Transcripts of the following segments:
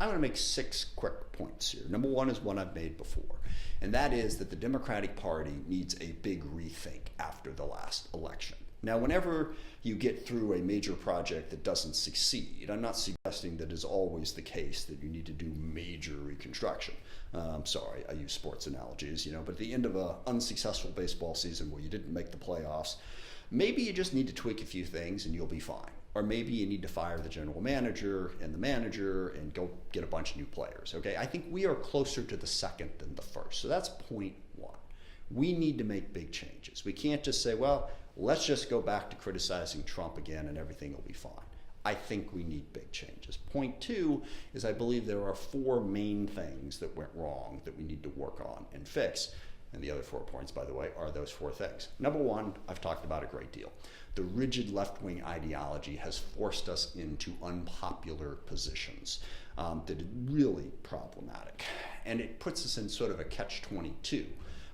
I'm going to make 6 quick points here. Number one is one I've made before, and that is that the Democratic Party needs a big rethink after the last election. Now, whenever you get through a major project that doesn't succeed, I'm not suggesting that is always the case that you need to do major reconstruction. Sorry, I use sports analogies, but at the end of an unsuccessful baseball season where you didn't make the playoffs, maybe you just need to tweak a few things and you'll be fine. Or maybe you need to fire the general manager and the manager and go get a bunch of new players, okay? I think we are closer to the second than the first. So that's point one. We need to make big changes. We can't just say, well, let's just go back to criticizing Trump again and everything will be fine. I think we need big changes. Point two is I believe there are 4 main things that went wrong that we need to work on and fix. And the other 4 points, by the way, are those 4 things. Number one, I've talked about a great deal. The rigid left-wing ideology has forced us into unpopular positions that is really problematic. And it puts us in sort of a catch-22.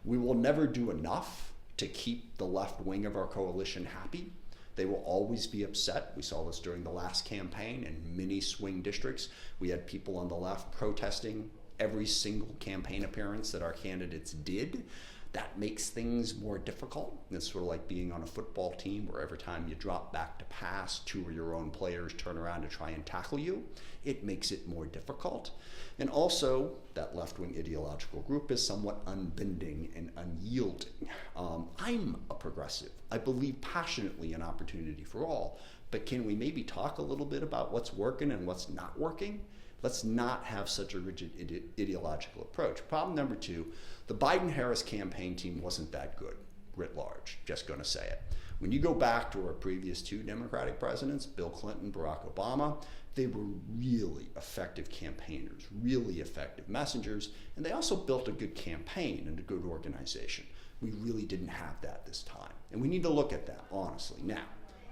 We will never do enough to keep the left wing of our coalition happy. They will always be upset. We saw this during the last campaign in many swing districts. We had people on the left protesting every single campaign appearance that our candidates did. That makes things more difficult. It's sort of like being on a football team where every time you drop back to pass, 2 of your own players turn around to try and tackle you. It makes it more difficult. And also, that left-wing ideological group is somewhat unbending and unyielding. I'm a progressive. I believe passionately in opportunity for all, but can we maybe talk a little bit about what's working and what's not working? Let's not have such a rigid ideological approach. Problem number 2, the Biden-Harris campaign team wasn't that good, writ large, just gonna say it. When you go back to our previous 2 Democratic presidents, Bill Clinton, Barack Obama, they were really effective campaigners, really effective messengers, and they also built a good campaign and a good organization. We really didn't have that this time, and we need to look at that honestly. Now,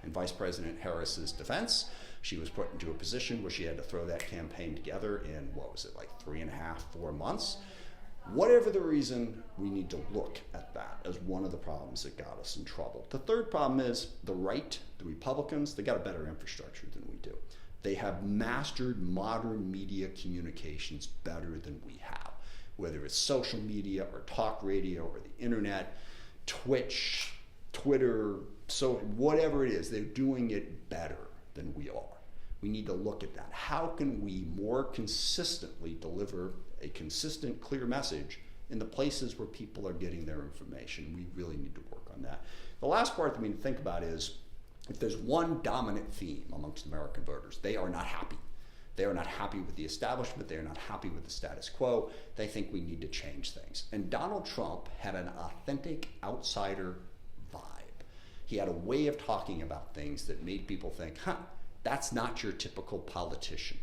in Vice President Harris's defense, she was put into a position where she had to throw that campaign together in, like 3.5, 4 months. Whatever the reason, we need to look at that as one of the problems that got us in trouble. The third problem is the right, the Republicans, they got a better infrastructure than we do. They have mastered modern media communications better than we have, whether it's social media or talk radio or the internet, Twitch, Twitter, so whatever it is, they're doing it better than we are. We need to look at that. How can we more consistently deliver a consistent, clear message in the places where people are getting their information? We really need to work on that. The last part that we need to think about is if there's one dominant theme amongst American voters, they are not happy. They are not happy with the establishment. They are not happy with the status quo. They think we need to change things. And Donald Trump had an authentic outsider vibe. He had a way of talking about things that made people think, that's not your typical politician.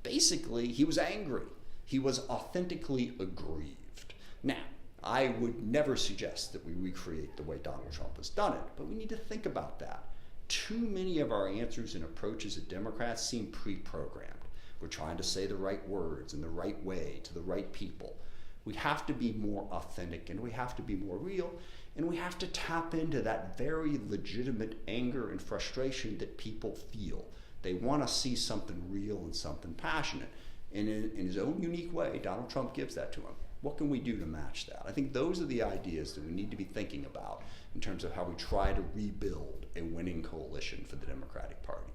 Basically, he was angry. He was authentically aggrieved. Now, I would never suggest that we recreate the way Donald Trump has done it, but we need to think about that. Too many of our answers and approaches as Democrats seem pre-programmed. We're trying to say the right words in the right way to the right people. We have to be more authentic and we have to be more real, and we have to tap into that very legitimate anger and frustration that people feel. They want to see something real and something passionate. And in his own unique way, Donald Trump gives that to him. What can we do to match that? I think those are the ideas that we need to be thinking about in terms of how we try to rebuild a winning coalition for the Democratic Party.